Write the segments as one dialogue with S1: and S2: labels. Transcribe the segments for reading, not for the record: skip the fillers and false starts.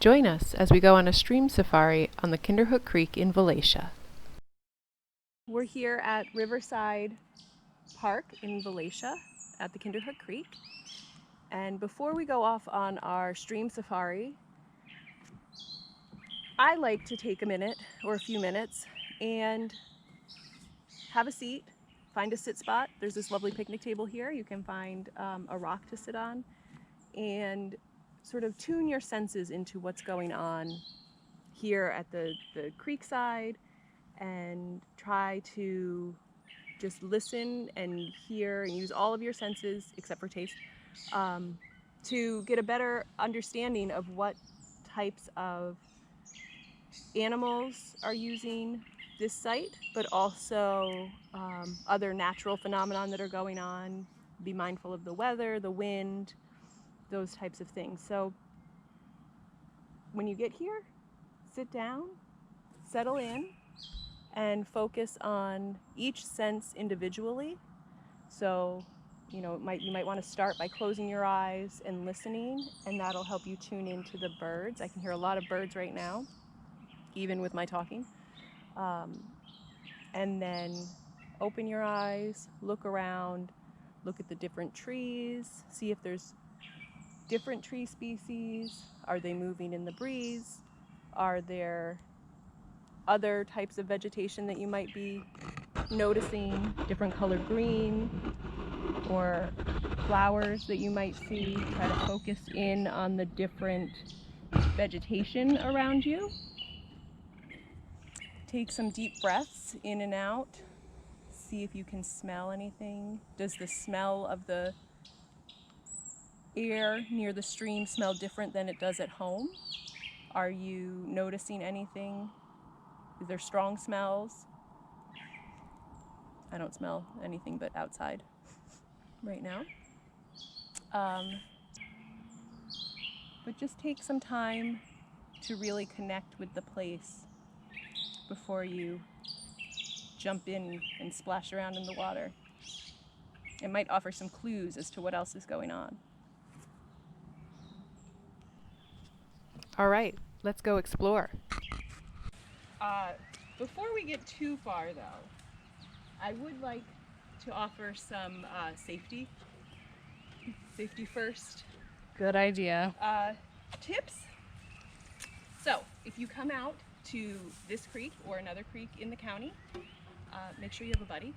S1: Join us as we go on a stream safari on the Kinderhook Creek in Valatie. We're here at Riverside Park in Valatie at the Kinderhook Creek. And before we go off on our stream safari, I like to take a minute or a few minutes and have a seat, find a sit spot. There's this lovely picnic table here. You can find a rock to sit on and sort of tune your senses into what's going on here at the creek side and try to just listen and hear and use all of your senses except for taste to get a better understanding of what types of animals are using this site, but also other natural phenomenon that are going on. Be mindful of the weather, the wind, those types of things. So when you get here, sit down, settle in, and focus on each sense individually. So, you might want to start by closing your eyes and listening, and that'll help you tune into the birds. I can hear a lot of birds right now, even with my talking. And then open your eyes, look around, look at the different trees, see if there's different tree species. Are they moving in the breeze? Are there other types of vegetation that you might be noticing, different color green, or flowers that you might see? Try to focus in on the different vegetation around you. Take some deep breaths in and out. See if you can smell anything. Does the smell of the air near the stream smell different than it does at home? Are you noticing anything? Is there strong smells? I don't smell anything but outside right now. But just take some time to really connect with the place before you jump in and splash around in the water. It might offer some clues as to what else is going on. All right, let's go explore. Before we get too far though, I would like to offer some safety first.
S2: Good idea.
S1: Tips. So if you come out to this creek or another creek in the county, make sure you have a buddy.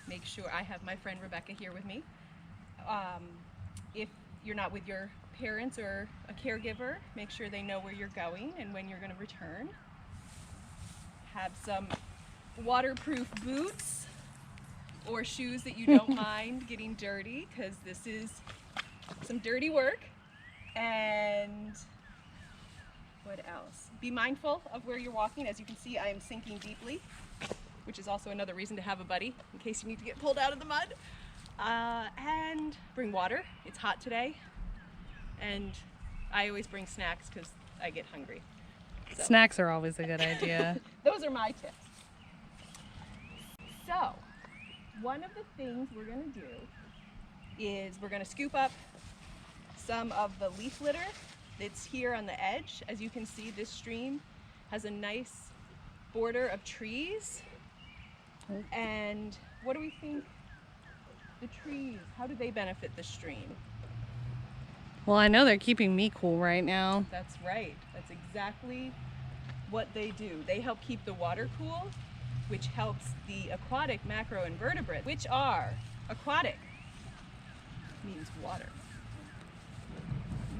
S1: Make sure I have my friend Rebecca here with me. If you're not with your parents or a caregiver, make sure they know where you're going and when you're going to return. Have some waterproof boots or shoes that you don't mind getting dirty, because this is some dirty work. And what else? Be mindful of where you're walking. As you can see, I am sinking deeply, which is also another reason to have a buddy in case you need to get pulled out of the mud. And bring water. It's hot today. And I always bring snacks because I get hungry. So.
S2: Snacks are always a good idea.
S1: Those are my tips. So, one of the things we're going to do is we're going to scoop up some of the leaf litter that's here on the edge. As you can see, this stream has a nice border of trees. And what do we think the trees, how do they benefit the stream?
S2: Well, I know they're keeping me cool right now.
S1: That's right. That's exactly what they do. They help keep the water cool, which helps the aquatic macroinvertebrates, which are aquatic, means water.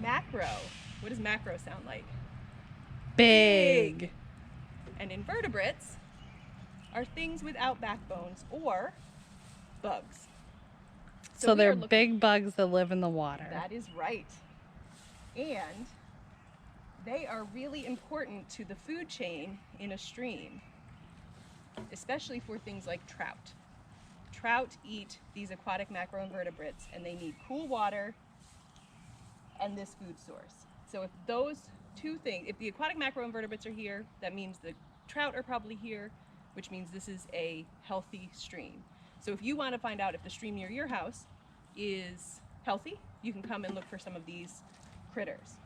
S1: Macro, what does macro sound like?
S2: Big.
S1: And invertebrates are things without backbones or bugs.
S2: So they're big bugs that live in the water.
S1: That is right. And they are really important to the food chain in a stream, especially for things like trout. Trout eat these aquatic macroinvertebrates, and they need cool water and this food source. So if those two things, if the aquatic macroinvertebrates are here, that means the trout are probably here, which means this is a healthy stream. So if you want to find out if the stream near your house is healthy, you can come and look for some of these critters.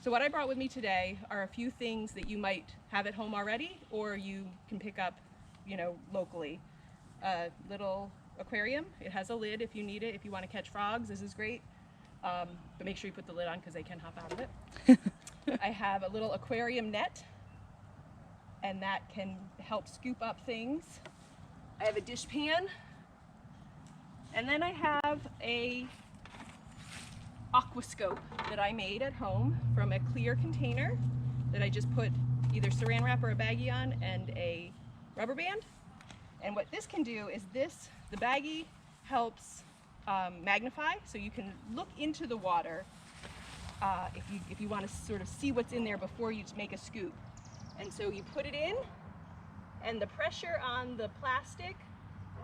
S1: So what I brought with me today are a few things that you might have at home already, or you can pick up, you know, locally. A little aquarium. It has a lid if you need it. If you want to catch frogs, this is great. But make sure you put the lid on because they can hop out of it. I have a little aquarium net, and that can help scoop up things. I have a dish pan, and then I have a aquascope that I made at home from a clear container that I just put either saran wrap or a baggie on and a rubber band. And what this can do is the baggie helps magnify, so you can look into the water if you want to sort of see what's in there before you make a scoop. And so you put it in, and the pressure on the plastic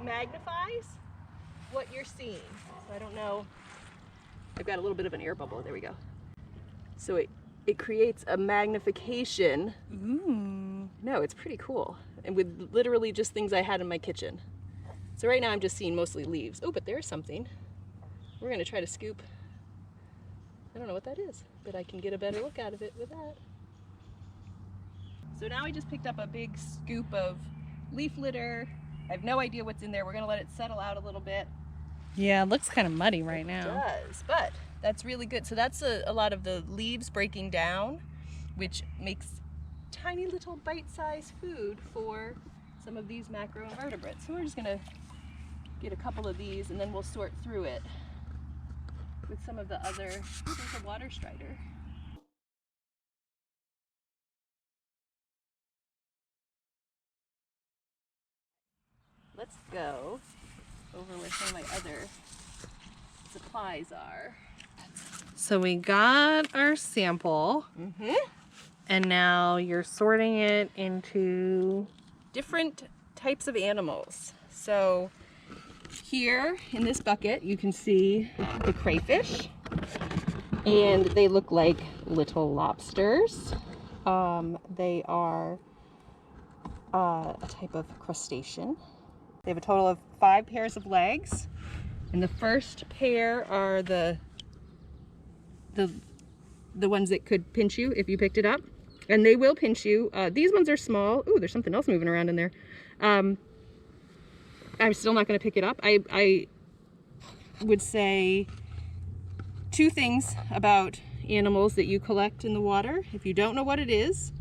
S1: magnifies what you're seeing. So I don't know, I've got a little bit of an air bubble, there we go. So it creates a magnification.
S2: Ooh.
S1: No, it's pretty cool. And with literally just things I had in my kitchen. So right now I'm just seeing mostly leaves. Oh, but there's something. We're gonna try to scoop. I don't know what that is, but I can get a better look out of it with that. So now I just picked up a big scoop of leaf litter. I have no idea what's in there. We're gonna let it settle out a little bit.
S2: Yeah, it looks kind of muddy right now.
S1: It does, but that's really good. So that's a lot of the leaves breaking down, which makes tiny little bite-sized food for some of these macroinvertebrates. So we're just gonna get a couple of these, and then we'll sort through it with some of the other, oh, there's a water strider. Let's go over where some of my other supplies are.
S2: So we got our sample, and now you're sorting it into
S1: different types of animals. So here in this bucket you can see the crayfish, and they look like little lobsters. They are a type of crustacean. They have a total of 5 pairs of legs, and the first pair are the ones that could pinch you if you picked it up, and they will pinch you. These ones are small. Ooh, there's something else moving around in there. I'm still not going to pick it up. I would say 2 things about animals that you collect in the water. If you don't know what it is,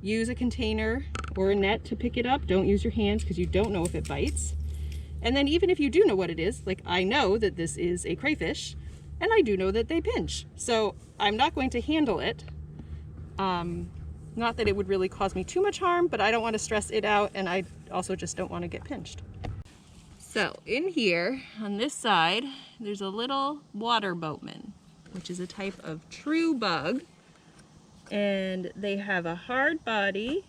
S1: use a container or a net to pick it up. Don't use your hands because you don't know if it bites. And then even if you do know what it is, like I know that this is a crayfish, and I do know that they pinch. So I'm not going to handle it. Not that it would really cause me too much harm, but I don't want to stress it out, and I also just don't want to get pinched. So in here, on this side, there's a little water boatman, which is a type of true bug. And they have a hard body,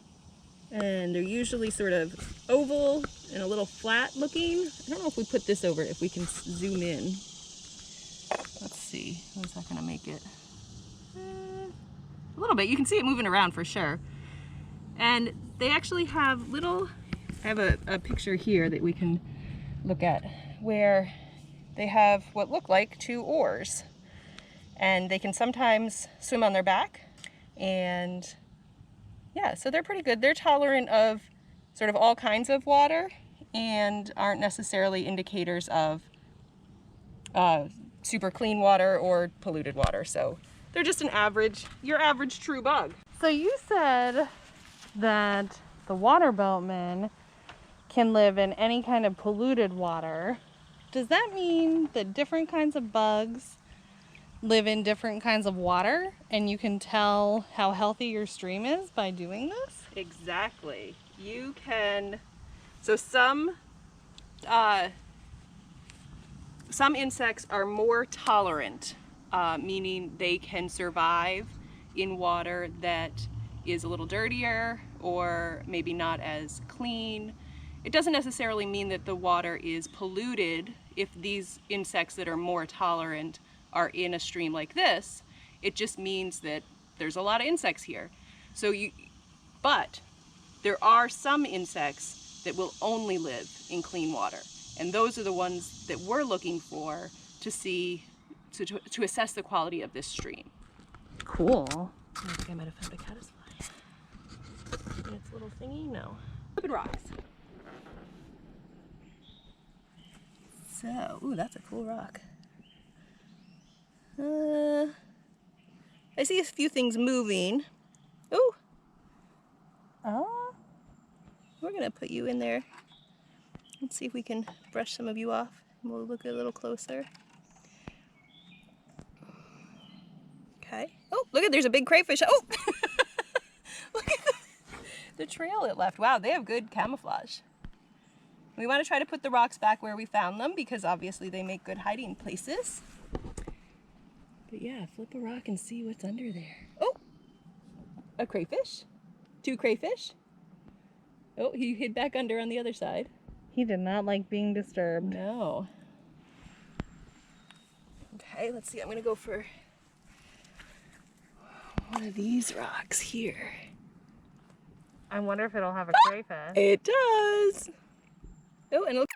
S1: and they're usually sort of oval and a little flat looking. I don't know if we put this over, if we can zoom in. Let's see, how's that gonna make it? A little bit, you can see it moving around for sure. And they actually have little, I have a picture here that we can look at, where they have what look like 2 oars. And they can sometimes swim on their back. And yeah, so they're pretty good. They're tolerant of sort of all kinds of water and aren't necessarily indicators of super clean water or polluted water. So they're just your average true bug.
S2: So you said that the water boatman can live in any kind of polluted water. Does that mean that different kinds of bugs live in different kinds of water, and you can tell how healthy your stream is by doing this?
S1: Exactly. You can, so some insects are more tolerant, meaning they can survive in water that is a little dirtier or maybe not as clean. It doesn't necessarily mean that the water is polluted if these insects that are more tolerant are in a stream like this. It just means that there's a lot of insects here. But there are some insects that will only live in clean water. And those are the ones that we're looking for to see, to assess the quality of this stream.
S2: Cool.
S1: I think I might have found a caddisfly. In its little thingy? No. Flippin' rocks. So, ooh, that's a cool rock. I see a few things moving. Ooh,
S2: Oh.
S1: we're gonna put you in there. Let's see if we can brush some of you off. We'll look a little closer. Okay. Oh, look at, there's a big crayfish. Oh! Look at the trail it left. Wow, they have good camouflage. We want to try to put the rocks back where we found them because obviously they make good hiding places. But yeah, flip a rock and see what's under there. Oh! A crayfish. 2 crayfish. Oh, he hid back under on the other side.
S2: He did not like being disturbed.
S1: No. Okay, let's see. I'm going to go for one of these rocks here.
S2: I wonder if it'll have a crayfish.
S1: It does. Oh, and look.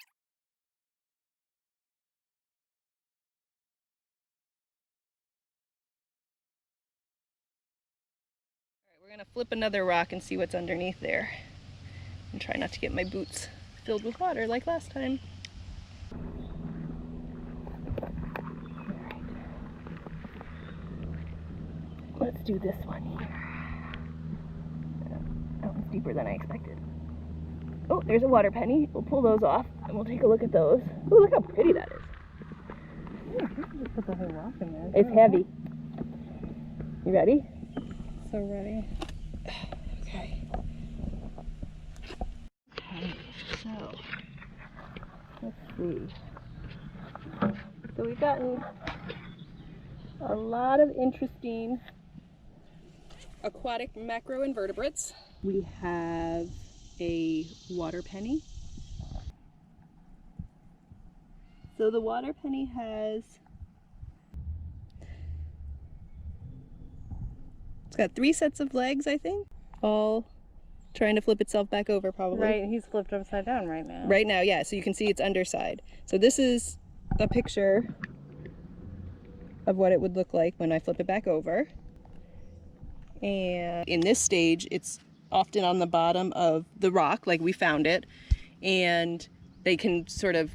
S1: All right, we're going to flip another rock and see what's underneath there. And try not to get my boots filled with water like last time. Let's do this one here. That one's deeper than I expected. Oh, there's a water penny. We'll pull those off and we'll take a look at those. Oh, look how pretty that is.
S2: Yeah, you can just put the whole rock in there.
S1: It's heavy. You ready?
S2: So ready.
S1: Okay. Okay, so let's see. So we've gotten a lot of interesting aquatic macroinvertebrates. We have a water penny. So the water penny has, it's got 3 sets of legs, I think, all trying to flip itself back over probably.
S2: Right, he's flipped upside down right now.
S1: Right now, yeah, so you can see its underside. So this is a picture of what it would look like when I flip it back over. And in this stage, it's often on the bottom of the rock, like we found it, and they can sort of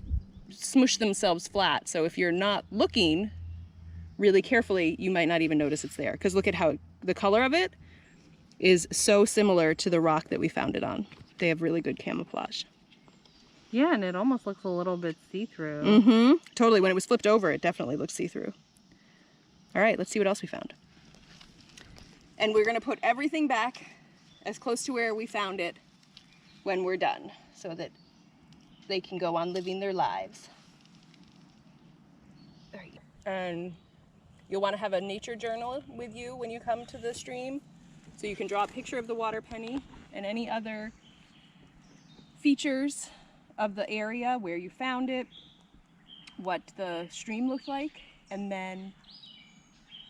S1: smush themselves flat. So if you're not looking really carefully, you might not even notice it's there. Because look at how the color of it is so similar to the rock that we found it on. They have really good camouflage.
S2: Yeah, and it almost looks a little bit see-through.
S1: Mm-hmm. Totally. When it was flipped over, it definitely looks see-through. All right, let's see what else we found. And we're going to put everything back as close to where we found it when we're done, so that they can go on living their lives. All right. And you'll want to have a nature journal with you when you come to the stream, so you can draw a picture of the water penny and any other features of the area where you found it, what the stream looked like, and then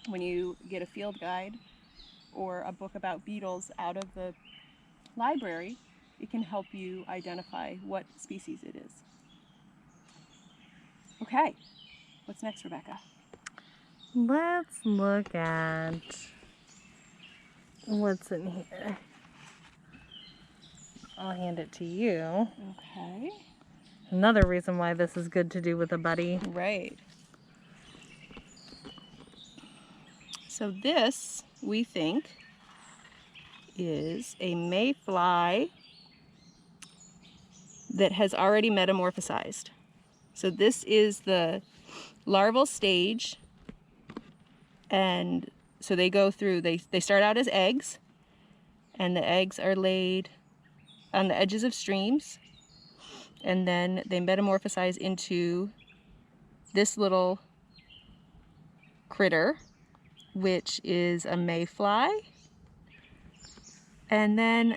S1: when you get a field guide or a book about beetles out of the library, it can help you identify what species it is. Okay, what's next, Rebecca?
S2: Let's look at what's in here. I'll hand it to you.
S1: Okay.
S2: Another reason why this is good to do with a buddy.
S1: Right. So this, we think, is a mayfly that has already metamorphosized. So this is the larval stage, and so they go through, they start out as eggs, and the eggs are laid on the edges of streams, and then they metamorphosize into this little critter, which is a mayfly. And then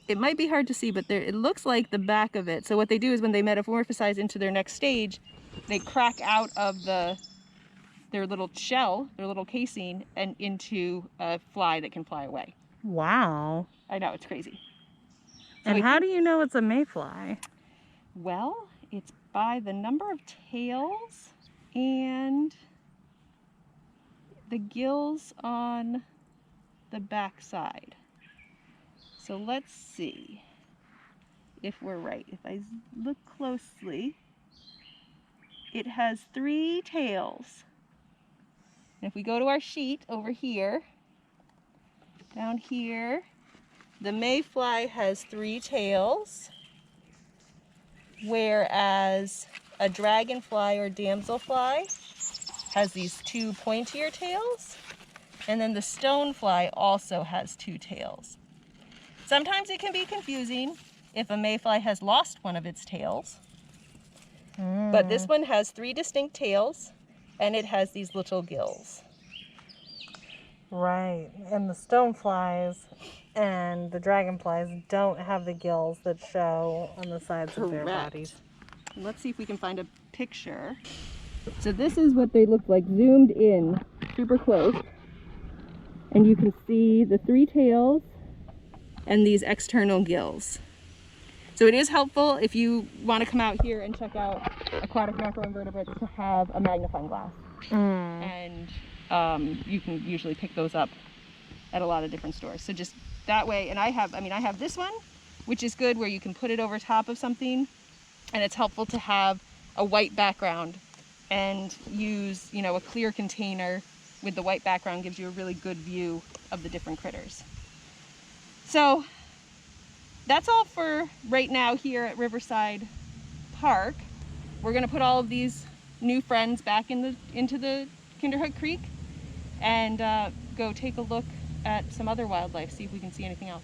S1: it might be hard to see, but there, it looks like the back of it. So what they do is when they metamorphosize into their next stage, they crack out of their little shell, their little casing, and into a fly that can fly away.
S2: Wow.
S1: I know, it's crazy.
S2: And how do you know it's a mayfly?
S1: Well, it's by the number of tails and the gills on the back side. So let's see if we're right. If I look closely, it has 3 tails. And if we go to our sheet over here, down here, the mayfly has 3 tails, whereas a dragonfly or damselfly has these 2 pointier tails, and then the stonefly also has 2 tails. Sometimes it can be confusing if a mayfly has lost one of its tails, but this one has 3 distinct tails, and it has these little gills.
S2: Right, and the stoneflies and the dragonflies don't have the gills that show on the sides of their
S1: Correct.
S2: bodies.
S1: Let's see if we can find a picture. So this is what they look like zoomed in, super close. And you can see the 3 tails and these external gills. So it is helpful if you want to come out here and check out aquatic macroinvertebrates to have a magnifying glass. And you can usually pick those up at a lot of different stores. So just that way, and I have this one, which is good where you can put it over top of something, and it's helpful to have a white background and use, a clear container with the white background gives you a really good view of the different critters. So that's all for right now here at Riverside Park. We're going to put all of these new friends back into the Kinderhook Creek and go take a look at some other wildlife, see if we can see anything else.